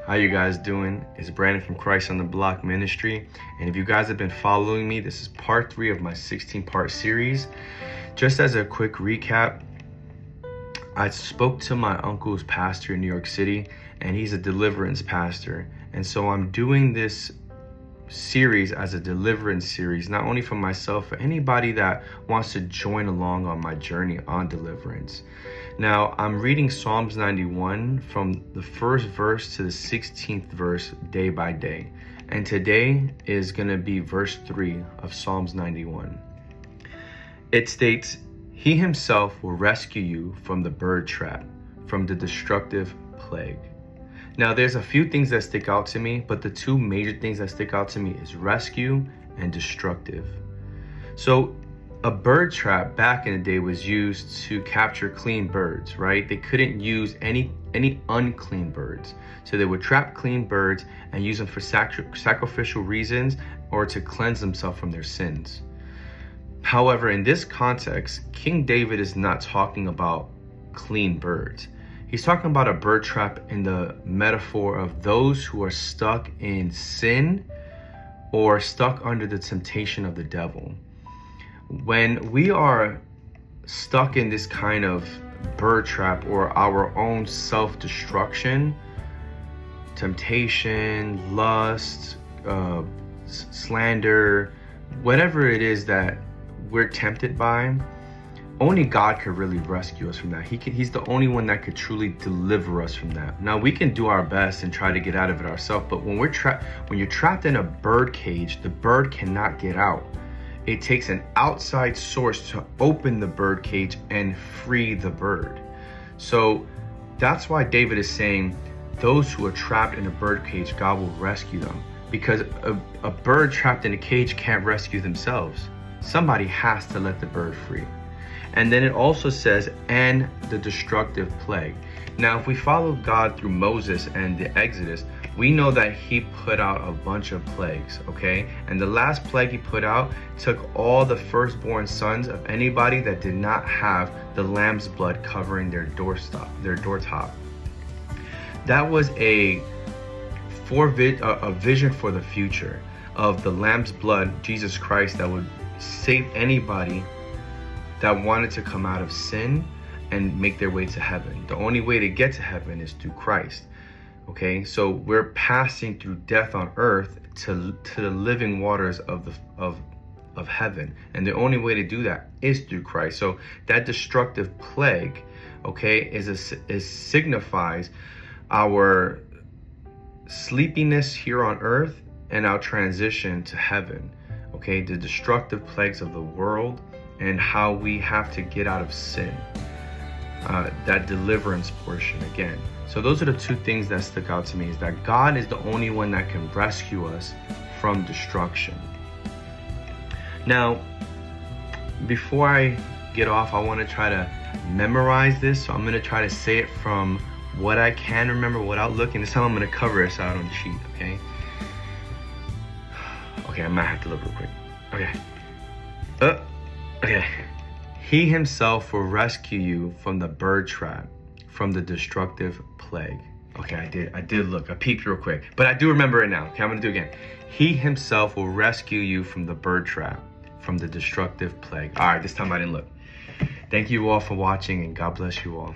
How you guys doing? It's Brandon from Christ on the Block Ministry. And if you guys have been following me, this is part 3 of my 16-part series. Just as a quick recap, I spoke to my uncle's pastor in New York City, and he's a deliverance pastor. And so I'm doing this series as a deliverance series, not only for myself, but anybody that wants to join along on my journey on deliverance. Now, I'm reading Psalms 91 from the first verse to the 16th verse day by day. And today is going to be verse 3 of Psalms 91. It states, "He himself will rescue you from the bird trap, from the destructive plague." Now, there's a few things that stick out to me, but the two major things that stick out to me is rescue and destructive. So a bird trap back in the day was used to capture clean birds, right? They couldn't use any unclean birds. So they would trap clean birds and use them for sacrificial reasons or to cleanse themselves from their sins. However, in this context, King David is not talking about clean birds. He's talking about a bird trap in the metaphor of those who are stuck in sin or stuck under the temptation of the devil. When we are stuck in this kind of bird trap or our own self-destruction, temptation, lust, slander, whatever it is that we're tempted by, only God could really rescue us from that. He's the only one that could truly deliver us from that. Now, we can do our best and try to get out of it ourselves, but when you're trapped in a bird cage, the bird cannot get out. It takes an outside source to open the bird cage and free the bird. So that's why David is saying those who are trapped in a bird cage, God will rescue them, because a bird trapped in a cage can't rescue themselves. Somebody has to let the bird free. And then it also says, and the destructive plague. Now, if we follow God through Moses and the Exodus, we know that he put out a bunch of plagues, okay? And the last plague he put out took all the firstborn sons of anybody that did not have the lamb's blood covering their doortop. That was a vision for the future of the lamb's blood, Jesus Christ, that would save anybody that wanted to come out of sin and make their way to heaven. The only way to get to heaven is through Christ. Okay, so we're passing through death on earth to the living waters of heaven, and the only way to do that is through Christ. So that destructive plague, okay, signifies our sleepiness here on earth and our transition to heaven. Okay, the destructive plagues of the world and how we have to get out of sin. That deliverance portion again. So those are the two things that stick out to me, is that God is the only one that can rescue us from destruction. Now, before I get off, I want to try to memorize this. So I'm going to try to say it from what I can remember without looking. This time I'm going to cover it so I don't cheat, okay? Okay, I might have to look real quick. Okay. Okay. He himself will rescue you from the bird trap, from the destructive plague. Okay, I did look. I peeked real quick, but I do remember it now. Okay, I'm gonna do it again. He himself will rescue you from the bird trap, from the destructive plague. All right, this time I didn't look. Thank you all for watching, and God bless you all.